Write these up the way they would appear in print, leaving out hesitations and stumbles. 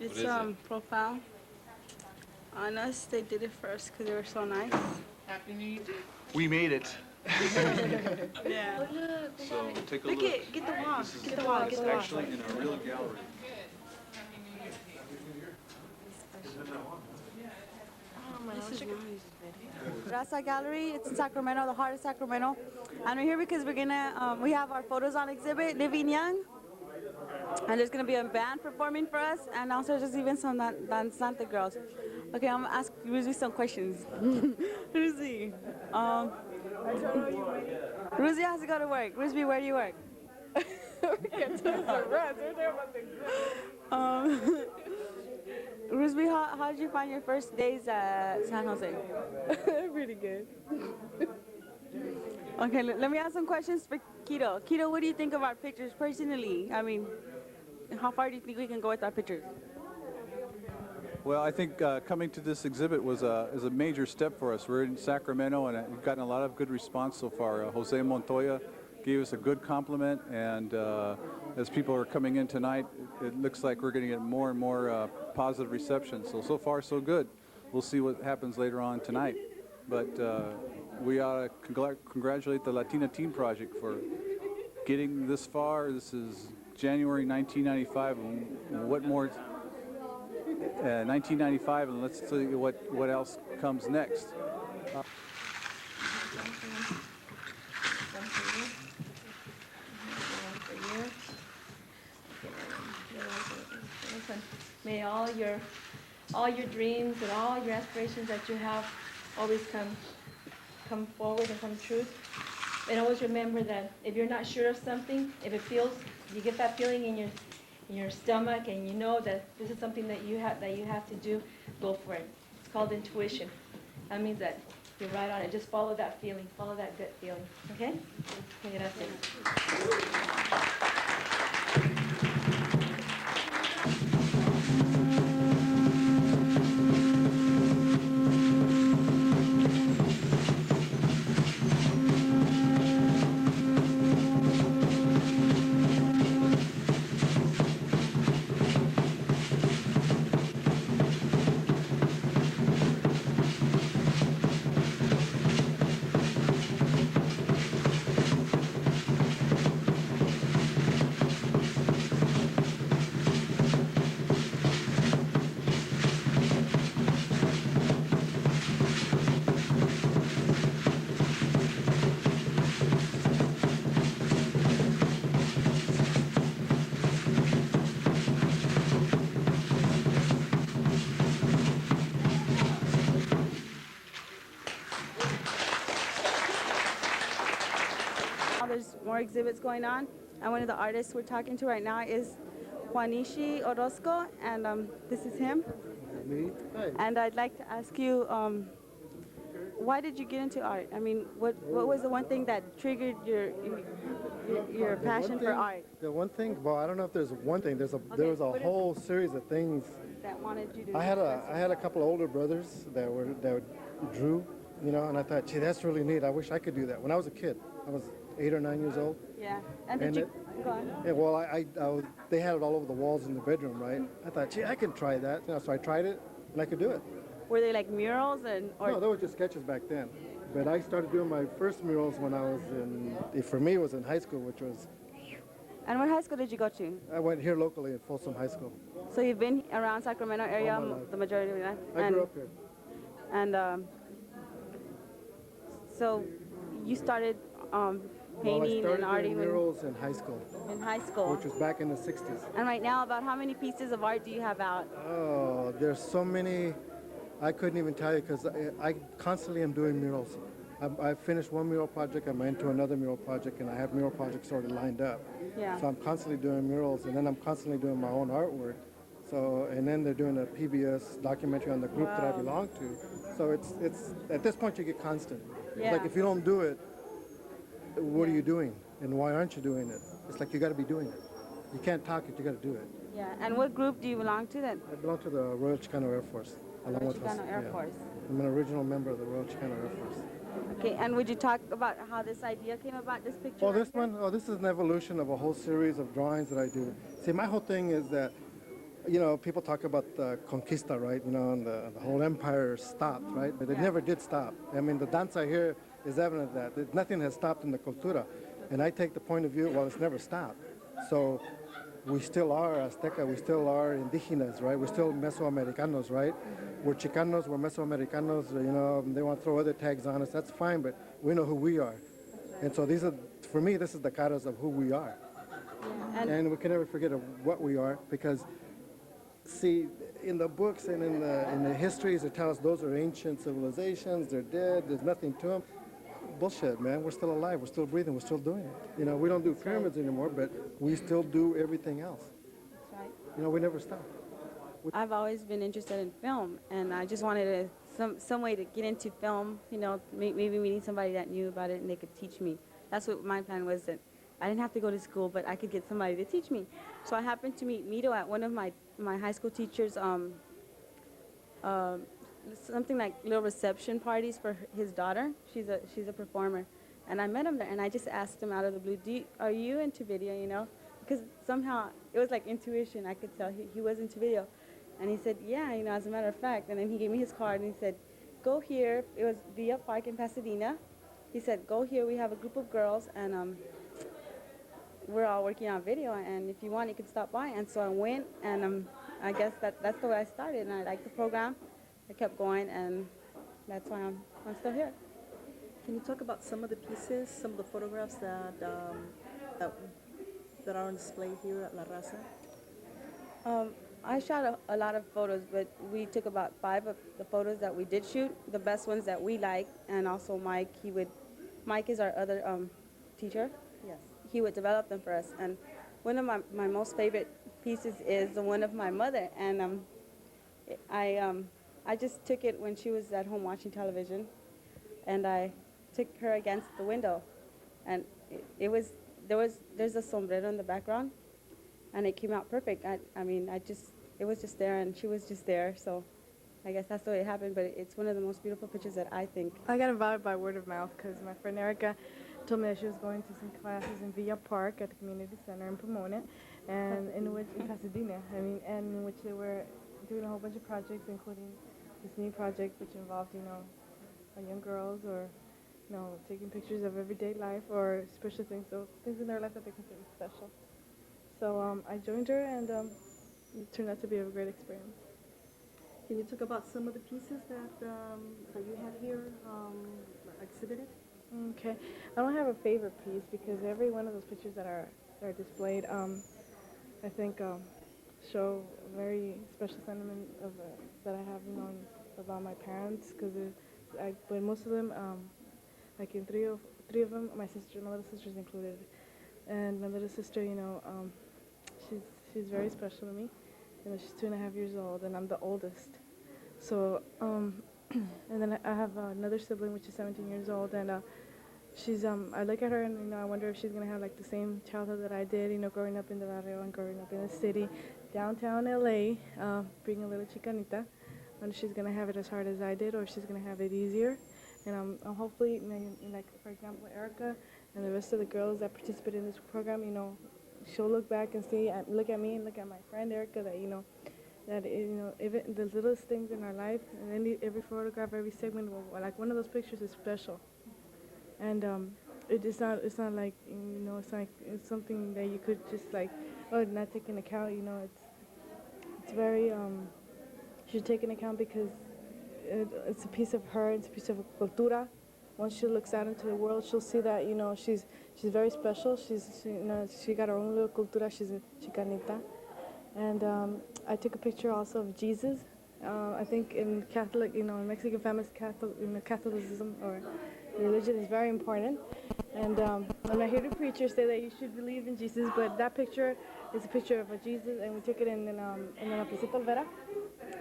It's profile. On us, they did it first because they were so nice. Happy New Year. We made it. Yeah. So take a Look look. it. Get the wall. This is Get the wall. Get the wall. actually in a real gallery. This is nice. Raza Gallery. It's in Sacramento, the heart of Sacramento. And we're here because we're gonna, we have our photos on exhibit, Living Young. And there's gonna be a band performing for us, and also there's even some danzante girls. Okay, I'm gonna ask Ruzi some questions. Ruzi, Ruzi has to go to work. Ruzi, where do you work? Rusby, how did you find your first days at San Jose? Pretty good. Okay, let me ask some questions for Keto. Keto, what do you think of our pictures personally? I mean, how far do you think we can go with our pictures? Well, I think coming to this exhibit is a major step for us. We're in Sacramento, and we've gotten a lot of good response so far. Jose Montoya gave us a good compliment, and as people are coming in tonight, it looks like we're going to get more and more positive reception. So far, so good. We'll see what happens later on tonight. But we ought to congratulate the Latina Teen Project for getting this far. This is January 1995, and what more? 1995, and let's see what else comes next. May all your dreams and all your aspirations that you have always come forward and come true. And always remember that if you're not sure of something, if it feels, you get that feeling in your stomach, and you know that this is something that you have to do, go for it. It's called intuition. That means that you're right on it. Just follow that feeling, follow that gut feeling. Okay? Okay, gracias. There's more exhibits going on, and one of the artists we're talking to right now is Juanishi Orozco, and this is him. Me? Hi. And I'd like to ask you, why did you get into art? I mean, what was the one thing that triggered your passion for art? The one thing, well, I don't know if there's one thing. There was a whole series of things. That wanted you to. I had a couple of older brothers that drew, you know, and I thought, gee, that's really neat. I wish I could do that. When I was a kid, I was 8 or 9 years old. Yeah. And did you go on? Yeah, well, they had it all over the walls in the bedroom, right? I thought, gee, I can try that. You know, so I tried it, and I could do it. Were they like murals or? No, they were just sketches back then. But I started doing my first murals when I was for me, it was in high school, which was. And what high school did you go to? I went here locally at Folsom High School. So you've been around Sacramento area All my life. the majority of your life? I grew up here. And so you started painting well, I and started arting doing murals in high school, in high school. which was back in the 60s. And right now, about how many pieces of art do you have out? Oh, there's so many, I couldn't even tell you because I constantly am doing murals. I finished one mural project, I'm into another mural project, and I have mural projects already lined up. Yeah. So I'm constantly doing murals, and then I'm constantly doing my own artwork. So, and then they're doing a PBS documentary on the group that I belong to. So it's at this point you get constant. Yeah. It's like if you don't do it, what are you doing? And why aren't you doing it? It's like you got to be doing it. You can't talk it, you got to do it. Yeah. And what group do you belong to then? I belong to the Royal Chicano Air Force. along with us. Chicano Air Yeah. Force. I'm an original member of the Royal Chicano Air Force. Okay, and would you talk about how this idea came about, this picture? This one, this is an evolution of a whole series of drawings that I do. See, my whole thing is that people talk about the conquista, right? And the whole empire stopped, right? But it never did stop. I mean, the danza here is evident that nothing has stopped in the cultura. And I take the point of view, well, it's never stopped. So we still are Azteca, we still are indigenous, right? We're still Mesoamericanos, right? We're Chicanos, we're Mesoamericanos, they want to throw other tags on us, that's fine, but we know who we are. And so for me, this is the caras of who we are. And we can never forget of what we are, because see, in the books and in the histories, it tells us those are ancient civilizations, they're dead, there's nothing to them. Bullshit, man. We're still alive, we're still breathing, we're still doing it. We don't do pyramids anymore, but we still do everything else. That's right. We never stop. I've always been interested in film, and I just wanted some way to get into film, maybe meeting somebody that knew about it and they could teach me. That's what my plan was, that I didn't have to go to school, but I could get somebody to teach me. So I happened to meet Mito at one of my high school teachers' something like little reception parties for his daughter. She's a performer, and I met him there, and I just asked him out of the blue, are you into video, because somehow it was like intuition. I could tell he was into video. And he said, yeah, as a matter of fact. And then he gave me his card, and he said, go here. It was Villa Park in Pasadena. He said, go here. We have a group of girls, and we're all working on video, and if you want, you can stop by. And so I went, and I guess that's the way I started, and I liked the program. I kept going, and that's why I'm still here. Can you talk about some of the pieces, some of the photographs that are on display here at La Raza? I shot a lot of photos, but we took about 5 of the photos that we did shoot, the best ones that we liked, and also Mike is our other teacher. Yes. He would develop them for us, and one of my most favorite pieces is the one of my mother, and I just took it when she was at home watching television, and I took her against the window, and there's a sombrero in the background, and it came out perfect. It was just there, and she was just there, so I guess that's the way it happened, but it's one of the most beautiful pictures that I think. I got invited by word of mouth because my friend Erica told me that she was going to some classes in Villa Park at the community center in Pomona, and in Pasadena, and in which they were doing a whole bunch of projects, including this new project which involved, young girls, or taking pictures of everyday life or special things, so things in their life that they consider special. So I joined her, and it turned out to be a great experience. Can you talk about some of the pieces that you have here exhibited? Okay, I don't have a favorite piece because every one of those pictures that are displayed, I think show a very special sentiment that I have, about my parents. Because but most of them, like in three of them, my little sister's included, and my little sister, she's very special to me. She's 2.5 years old, and I'm the oldest. So, and then I have another sibling, which is 17 years old, and she's, I look at her and, I wonder if she's going to have like the same childhood that I did, growing up in the barrio and growing up in the city, downtown LA, being a little chicanita. I wonder if she's going to have it as hard as I did, or if she's going to have it easier. And I'm hopefully, like, for example, Erica and the rest of the girls that participate in this program, she'll look back and see, look at me and look at my friend Erica, that, that, even the littlest things in our life, and every photograph, every segment, like one of those pictures is special. And it's not like, it's something that you could just like, not take into account, it's very, you should take into account because it's a piece of her, it's a piece of cultura. Once she looks out into the world, she'll see that, she's very special. She got her own little cultura. She's a chicanita. And I took a picture also of Jesus. I think in Catholic, in Mexican families, Catholicism or religion is very important. And I'm not here to preach or say that you should believe in Jesus, but that picture is a picture of a Jesus, and we took it in La Placita Olvera,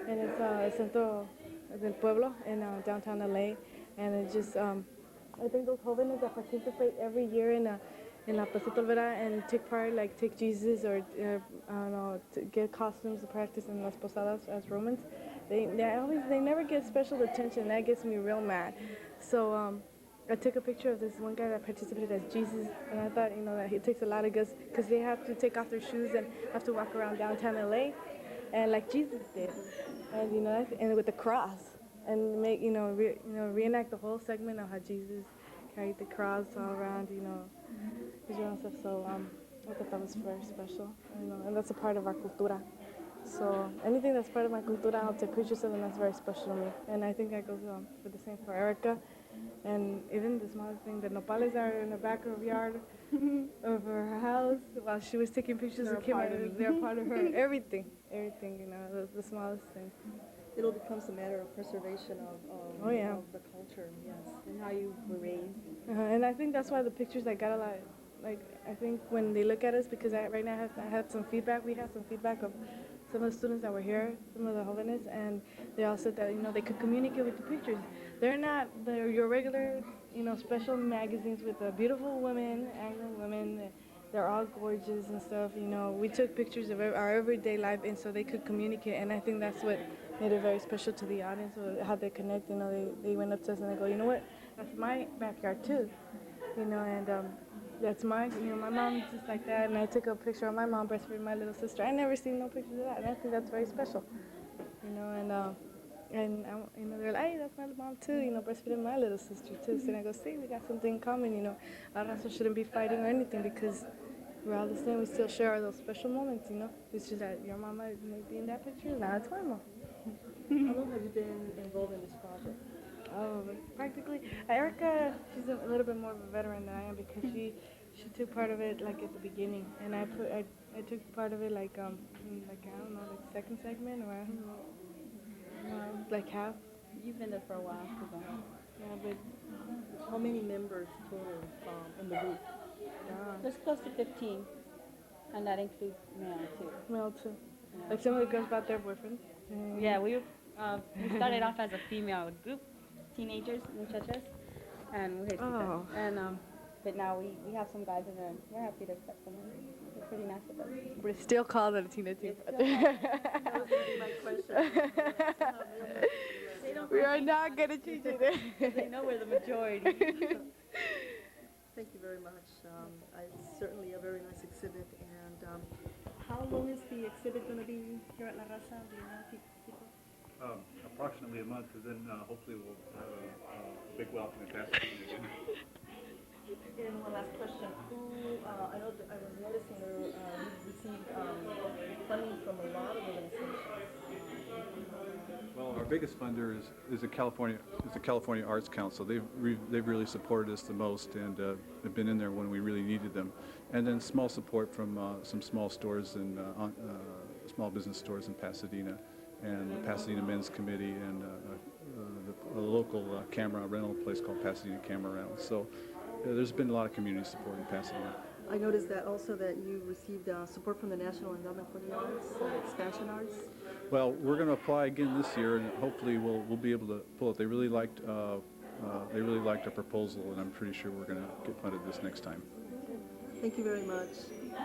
and it's el Centro del Pueblo in downtown LA. And it just, I think those jóvenes that participate every year in La Placita Olvera and take Jesus, or to get costumes to practice in Las Posadas as Romans, they never get special attention. That gets me real mad. So I took a picture of this one guy that participated as Jesus, and I thought, that it takes a lot of guts because they have to take off their shoes and have to walk around downtown LA. and like Jesus did, and and with the cross, and make reenact the whole segment of how Jesus carried the cross all around Israel and stuff. So I thought that was very special, and that's a part of our cultura. So anything that's part of my cultura, I'll take pictures of, and that's very special to me. And I think that goes for the same for Erica. And even the smallest thing, the nopales are in the back of the yard of her house while she was taking pictures of Kim. They're part of her. Everything, the smallest thing. It'll become a matter of preservation of the culture, yes, and how you were raised. And I think that's why the pictures I got a lot. Like I think when they look at us, because right now I had some feedback. We had some feedback of some of the students that were here, some of the jóvenes, and they all said that they could communicate with the pictures. They're your regular special magazines with beautiful women, Anglo women. They're all gorgeous and stuff. We took pictures of our everyday life, and so they could communicate. And I think that's what made it very special to the audience, how they connect. They went up to us and they go, you know what? That's my backyard too. And that's my mom's just like that. And I took a picture of my mom breastfeeding my little sister. I never seen no pictures of that, and I think that's very special. They're like, hey, that's my mom too, breastfeeding my little sister too. So I go, see, we got something in common, Our raza shouldn't be fighting or anything because we're all the same. We still share those special moments, It's just that your mama may be in that picture, now it's my mom. How long have you been involved in this project? Oh, practically. Erica, she's a little bit more of a veteran than I am because she took part of it like at the beginning, and I took part of it like I don't know, like second segment or like half. You've been there for a while. Yeah, but How many members total in the group? There's close to 15, and that includes male too. male too. Like some of the girls brought their boyfriends. Yeah, we started off as a female group, teenagers, muchachas, and we Oh. but now we have some guys in there. And we're happy to accept them. They're pretty nice with us. We're still called a Teen Team. That was going to be my question. We are not gonna change it. They know we're the majority. Thank you very much. It's certainly a very nice exhibit. And how long is the exhibit going to be here at La Raza? Do you know, people? Approximately a month, and then hopefully we'll have a big welcome in Pasadena. And one last question. I know that I was noticing you received funding from a lot of organizations. Well, our biggest funder is the California Arts Council. They've really supported us the most, and have been in there when we really needed them. And then small support from some small stores and small business stores in Pasadena, and the Pasadena Men's Committee, and a local camera rental place called Pasadena Camera Rental. So there's been a lot of community support in Pasadena. I noticed that also that you received support from the National Endowment for the Arts, Expansion Arts. Well, we're going to apply again this year, and hopefully we'll be able to pull it. They really liked our proposal, and I'm pretty sure we're going to get funded this next time. Thank you very much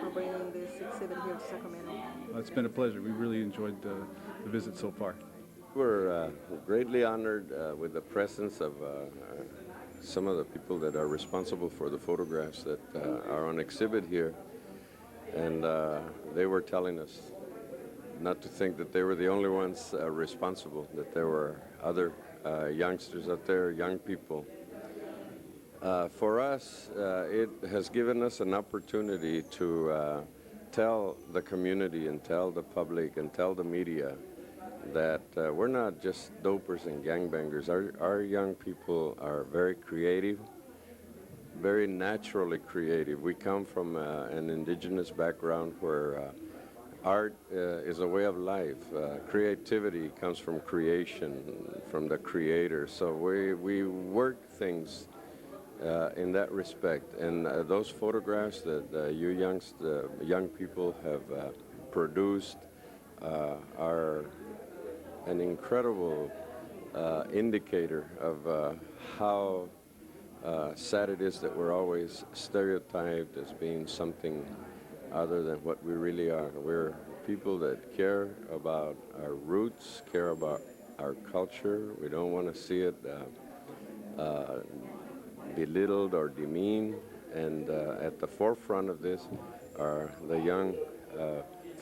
for bringing this exhibit here to Sacramento. It's been a pleasure. We really enjoyed the visit so far. We're greatly honored with the presence of some of the people that are responsible for the photographs that are on exhibit here. And they were telling us not to think that they were the only ones responsible, that there were other youngsters out there, young people. For us, it has given us an opportunity to tell the community and tell the public and tell the media that we're not just dopers and gangbangers. Our young people are very creative, very naturally creative. We come from an indigenous background where art is a way of life. Creativity comes from creation, from the creator. So we work things in that respect. And those photographs that you young people have produced are an incredible indicator of how sad it is that we're always stereotyped as being something other than what we really are. We're people that care about our roots, care about our culture. We don't want to see it belittled or demeaned. And at the forefront of this are the young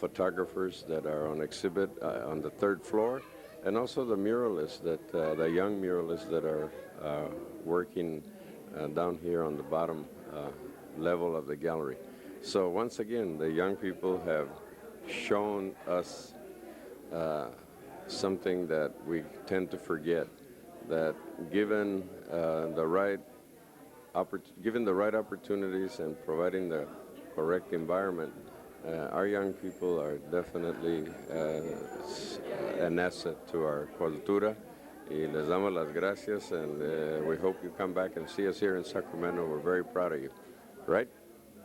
photographers that are on exhibit on the third floor, and also the muralists, the young muralists that are working down here on the bottom level of the gallery. So once again, the young people have shown us something that we tend to forget, that given the right opportunities and providing the correct environment, our young people are definitely an asset to our cultura. Y les damos las gracias, and we hope you come back and see us here in Sacramento. We're very proud of you. Right?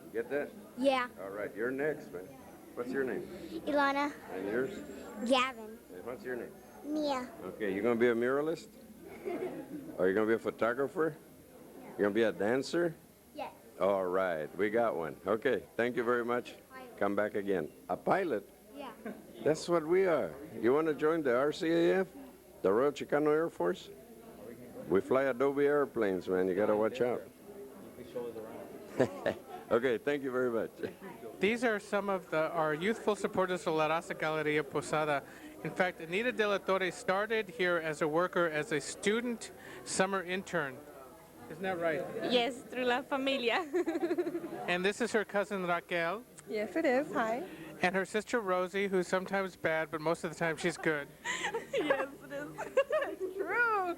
You get that? Yeah. All right, you're next, man. What's your name? Ilana. And yours? Gavin. And what's your name? Mia. Okay, you gonna be a muralist? Or you gonna be a photographer? You gonna be a dancer? Yes. All right, we got one. Okay, thank you very much. Come back again. A pilot? Yeah. That's what we are. You want to join the RCAF? The Royal Chicano Air Force? We fly Adobe airplanes, man. You got to watch out. Okay, thank you very much. These are some of our youthful supporters of La Raza Galeria Posada. In fact, Anita De La Torre started here as a worker, as a student summer intern. Isn't that right? Yes, through La Familia. And this is her cousin Raquel. Yes, it is. Hi. And her sister Rosie, who's sometimes bad, but most of the time she's good. Yes, it is. True.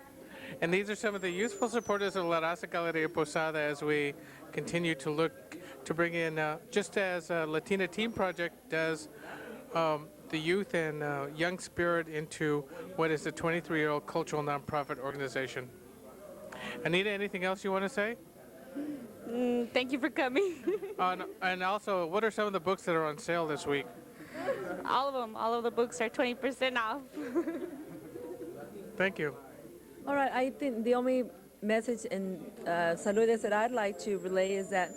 And these are some of the useful supporters of La Raza Galeria Posada as we continue to look to bring in, just as Latina Team Project does, the youth and young spirit into what is a 23-year-old cultural nonprofit organization. Anita, anything else you want to say? Thank you for coming. And also, what are some of the books that are on sale this week? All of them. All of the books are 20% off. Thank you. All right, I think the only message and saludes that I'd like to relay is that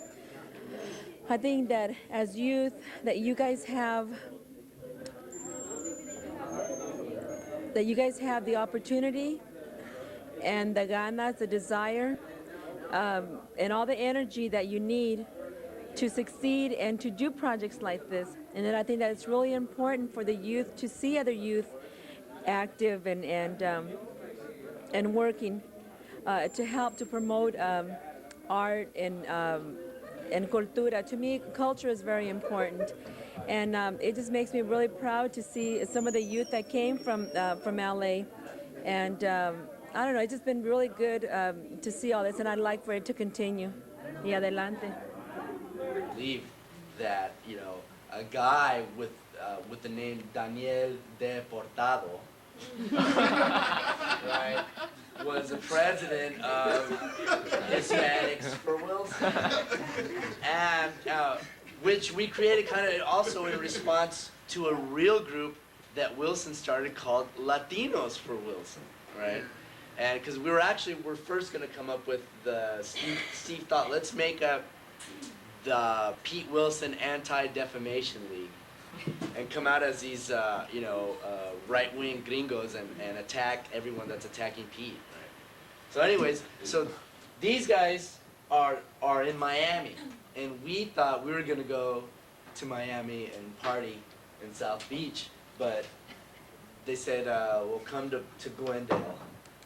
I think that as youth, that you guys have the opportunity and the ganas, the desire, and all the energy that you need to succeed and to do projects like this. And then I think that it's really important for the youth to see other youth active and working to help to promote art and cultura. To me, culture is very important. And it just makes me really proud to see some of the youth that came from LA. And I don't know, it's just been really good to see all this, and I'd like for it to continue. Y adelante. I believe that, you know, a guy with the name Daniel Deportado, right, was the president of Hispanics for Wilson, and which we created kind of also in response to a real group that Wilson started called Latinos for Wilson, right? And because we're first going to come up with Steve thought, let's make up the Pete Wilson Anti-Defamation League and come out as these, right-wing gringos and attack everyone that's attacking Pete. Right? So anyways, so these guys are in Miami, and we thought we were going to go to Miami and party in South Beach, but they said, we'll come to Glendale,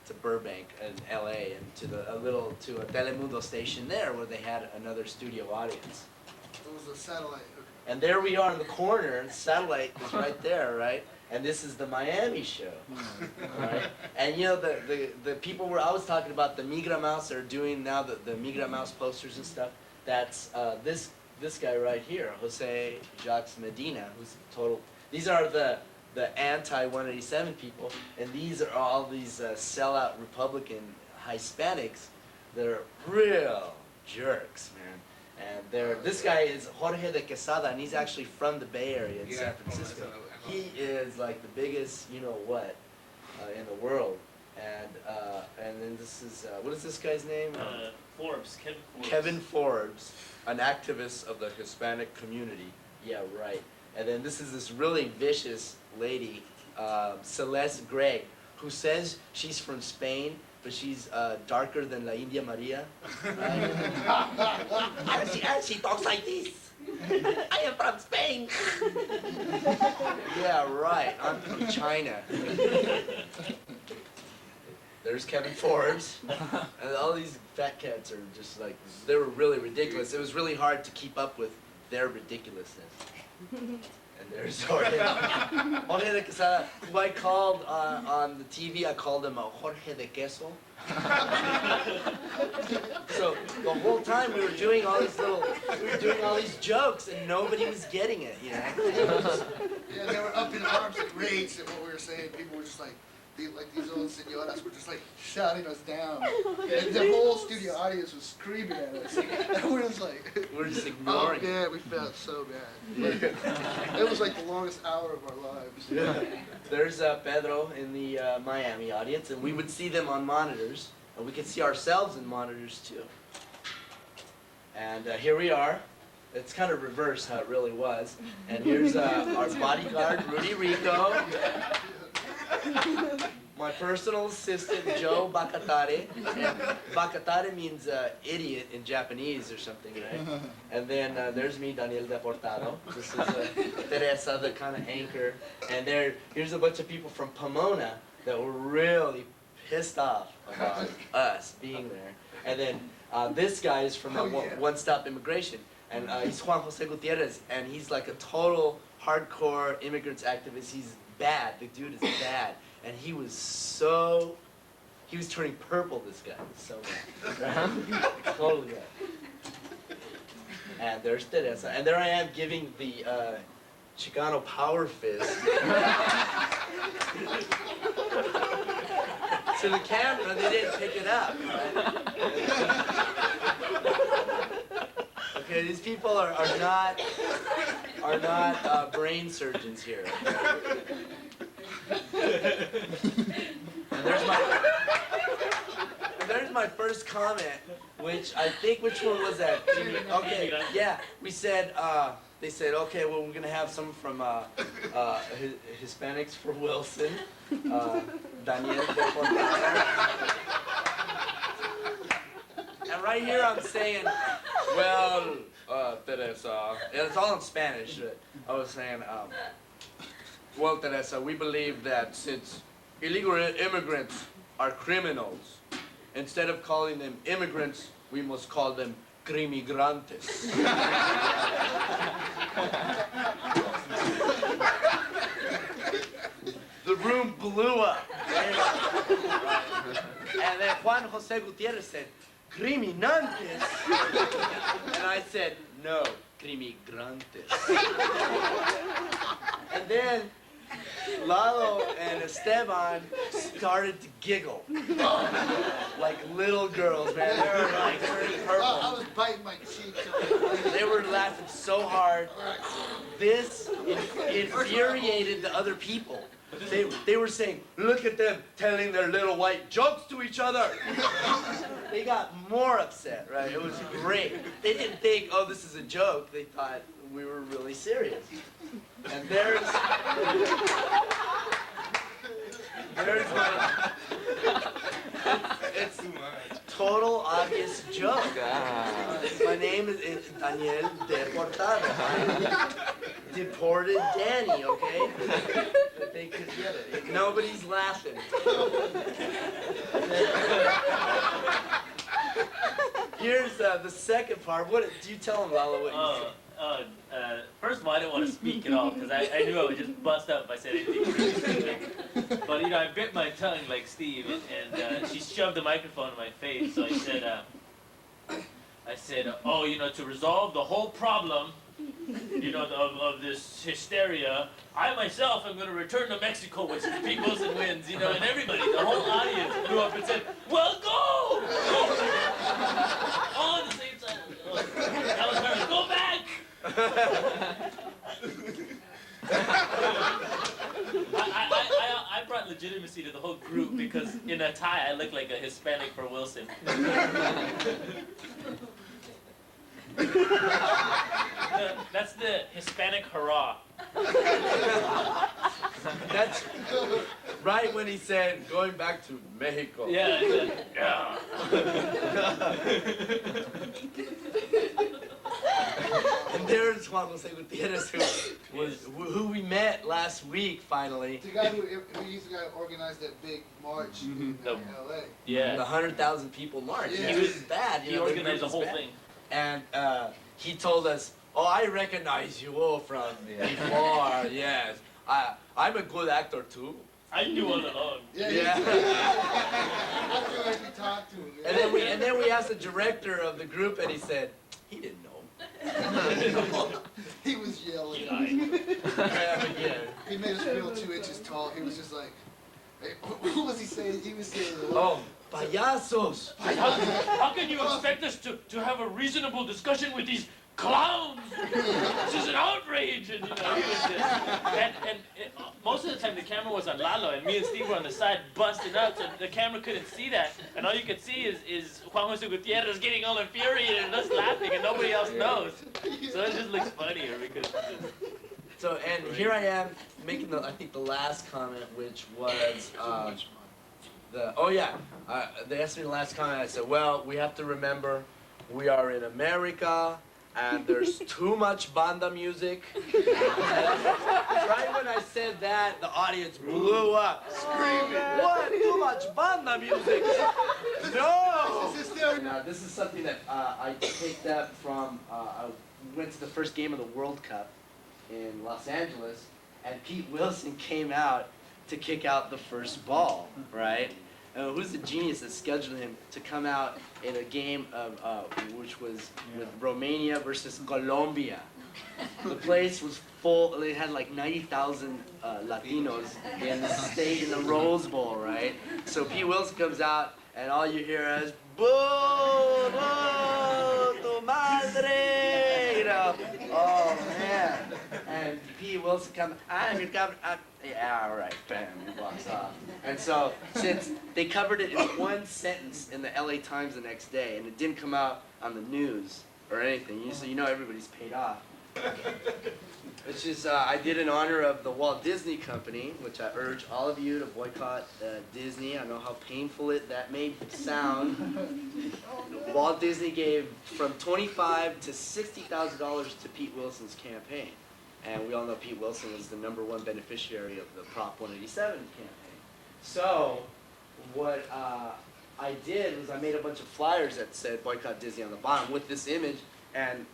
to Burbank and LA, and to a Telemundo station there where they had another studio audience. It was a satellite. And there we are in the corner, and satellite is right there, right? And this is the Miami show, right? And you know, the people I was talking about, the Migra Mouse are doing now the Migra Mouse posters and stuff. That's this guy right here, Jose Jacques Medina, who's total. These are the anti-187 people, and these are all these sellout Republican Hispanics that are real jerks, man. And this guy is Jorge de Quesada, and he's actually from the Bay Area in San Francisco. He is like the biggest, you know what, in the world. And then this is what is this guy's name? Forbes, Kevin Forbes. Kevin Forbes, an activist of the Hispanic community. Yeah, right. And then this is this really vicious lady, Celeste Gray, who says she's from Spain, but she's darker than La India Maria. Right? and she talks like this. I am from Spain. Yeah, right. I'm from China. There's Kevin Forbes. And all these fat cats are just like, they were really ridiculous. It was really hard to keep up with their ridiculousness. And there's Jorge. Jorge de Quesada, who I called on the TV, I called him Jorge de Queso. So the whole time we were doing all these jokes and nobody was getting it, you know? Yeah, they were up in arms and rage at what we were saying. People were just like these old senoras were just like shouting us down. And the whole studio audience was screaming at us. And we were just like... We're just ignoring it. Oh, yeah, we felt so bad. Yeah. It was like the longest hour of our lives. Yeah. There's Pedro in the Miami audience, and we would see them on monitors, and we could see ourselves in monitors too. And here we are. It's kind of reverse how it really was. And here's our bodyguard, Rudy Rico. My personal assistant, Joe Bakatare. And Bakatare means idiot in Japanese or something, right? And then there's me, Daniel Deportado. This is Teresa, the kind of anchor. And here's a bunch of people from Pomona that were really pissed off about us being there. And then this guy is from One Stop Immigration. And he's Juan Jose Gutierrez. And he's like a total hardcore immigrants activist. He's bad. The dude is bad. And he was turning purple, this guy. So bad. Right? Totally bad. And there's Teresa. And there I am giving the Chicano power fist. To the camera, they didn't pick it up, right? Okay, these people are not brain surgeons here. And there's my first comment, which which one was that? Okay, yeah, we said, they said, okay, well, we're gonna have some from Hispanics for Wilson, Daniel Deportado. And right here I'm saying, well, Teresa, and it's all in Spanish. I was saying, well, Teresa, we believe that since illegal immigrants are criminals, instead of calling them immigrants, we must call them crimigrantes. The room blew up. And then Juan Jose Gutierrez said, criminantes? And I said, no, crimigrantes. And then Lalo and Esteban started to giggle. Like little girls, man. They were like turning purple. I was biting my cheeks. They were laughing so hard. This infuriated the other people. They were saying, look at them telling their little white jokes to each other. They got more upset, right? It was great. They didn't think, oh, this is a joke. They thought we were really serious. And there's my, it's total obvious joke. My name is Daniel Deportado. Deported Danny, okay? They could get it. Nobody's laughing. Here's the second part. What do you tell him, Lalo, what you said? First of all, I didn't want to speak at all because I knew I would just bust up if I said anything really stupid. But you know, I bit my tongue like Steve, and she shoved the microphone in my face. So I said, oh, you know, to resolve the whole problem, you know, of this hysteria, I myself am going to return to Mexico with peoples and wins, you know, and everybody, the whole audience blew up and said, well, go! All at the same time. That was perfect. Go back! I brought legitimacy to the whole group because in a tie I look like a Hispanic for Wilson. That's the Hispanic hurrah. That's right when he said, going back to Mexico. Yeah, yeah. And there's Juan Jose Gutierrez, who we met last week, finally. The guy he's the guy who organized that big march in L.A. Yeah. The 100,000 people march. Yeah. He was bad. He organized the whole thing. And he told us, "Oh, I recognize you all from before. Yes, I'm a good actor too." I knew all along. Yeah. I feel like we talked to him. And then we asked the director of the group, and he said he didn't know. He was yelling. Yeah. He made us feel 2 inches tall. He was just like, hey, what was he saying? He was saying, "Oh, payasos." How can you expect us to have a reasonable discussion with these clowns? This is an outrage. And, he was just, and most of the time the camera was on Lalo, and me and Steve were on the side busting up, so the camera couldn't see that. And all you could see is Juan Jose Gutierrez getting all infuriated and us laughing, and nobody else knows. So it just looks funnier because. So, and here I am making I think the last comment, which was they asked me the last comment. I said, well, we have to remember we are in America and there's too much banda music. Right when I said that, the audience blew up, screaming, "What? Too much banda music? No!" Now, this is something that I picked up from, I went to the first game of the World Cup in Los Angeles, and Pete Wilson came out to kick out the first ball, right? Who's the genius that scheduled him to come out in a game of which was with Romania versus Colombia? The place was full. They had like 90,000 Latinos in the state in the Rose Bowl, right? So Pete Wilson comes out, and all you hear is "Boo, boo, tu madre," you know. Oh man! And Pete Wilson comes. "I'm your governor." Yeah, all right, bam, he walks off. And so, since they covered it in one sentence in the LA Times the next day, and it didn't come out on the news or anything, so you know everybody's paid off. Which is, I did in honor of the Walt Disney Company, which I urge all of you to boycott Disney. I know how painful that may sound. Walt Disney gave from $25,000 to $60,000 to Pete Wilson's campaign. And we all know Pete Wilson was the #1 beneficiary of the Prop 187 campaign. So what I did was I made a bunch of flyers that said boycott Disney on the bottom with this image. And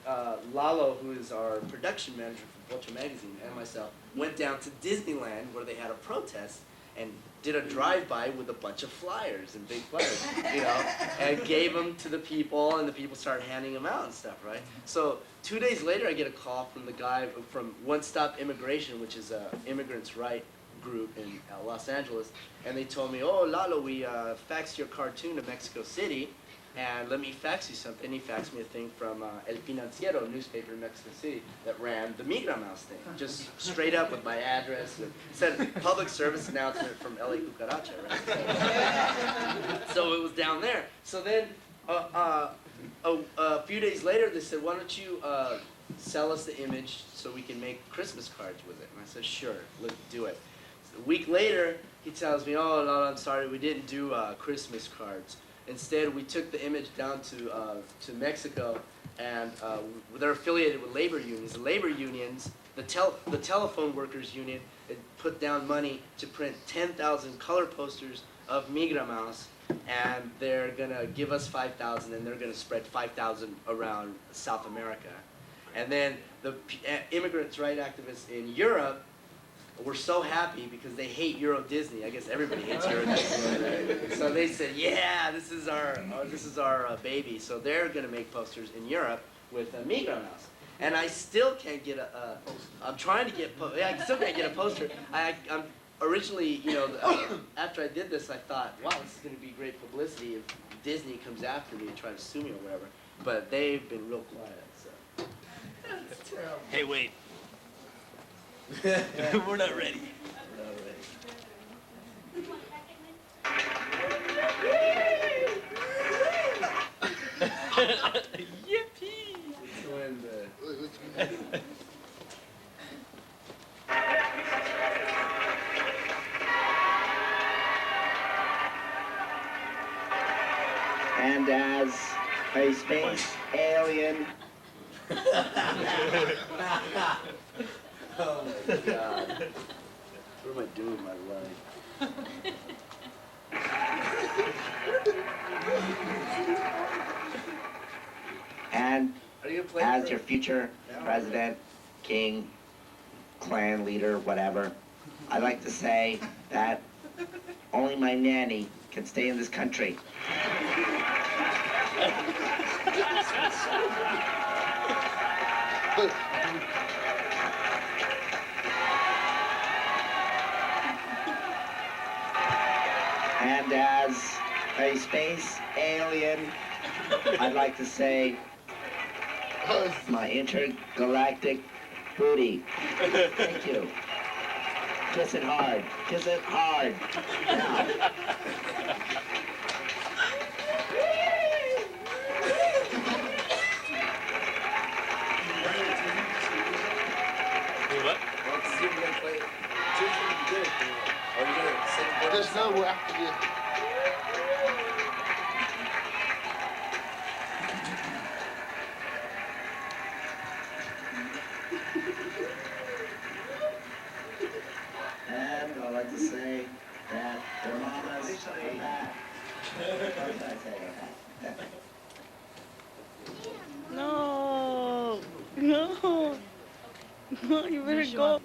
Lalo, who is our production manager for Vulture Magazine, and myself went down to Disneyland where they had a protest and did a drive-by with a bunch of flyers and big flyers, you know, and gave them to the people, and the people started handing them out and stuff, right? So 2 days later, I get a call from the guy from One Stop Immigration, which is a immigrants' right group in Los Angeles, and they told me, "Oh, Lalo, we faxed your cartoon to Mexico City, and let me fax you something." He faxed me a thing from El Financiero newspaper in Mexico City that ran the Migra Mouse thing, just straight up with my address. It said public service announcement from LA Cucaracha, right? So it was down there. So then a few days later, they said, "Why don't you sell us the image so we can make Christmas cards with it?" And I said, "Sure, let's do it." So a week later, he tells me, "Oh, no, I'm sorry, we didn't do Christmas cards. Instead, we took the image down to Mexico, and they're affiliated with labor unions. The labor unions, the telephone workers union, it put down money to print 10,000 color posters of Migra Mouse, and they're gonna give us 5,000, and they're gonna spread 5,000 around South America. And then the immigrants' right activists in Europe were so happy because they hate Euro Disney. I guess everybody hates Euro Disney. So they said, "Yeah, this is our baby." So they're gonna make posters in Europe with Migra Mouse. And I still can't get I'm trying to get. I still can't get a poster. I'm originally, you know, after I did this, I thought, wow, this is gonna be great publicity if Disney comes after me and tries to sue me or whatever. But they've been real quiet. So. That's terrible. Hey, wait. We're not ready. Yippee! And as a space alien Oh my God. What am I doing with my life? And Are you gonna play as for- your future president, king, clan leader, whatever, I'd like to say that only my nanny can stay in this country. And as a space alien, I'd like to say my intergalactic booty. Thank you. Kiss it hard. Kiss it hard. Now. What? Well, it's you're gonna play. Choose something good. Or you're gonna sing one There's no way after you. And I'd like to say that the mamas are back. What should I say? No. No. No, you better go.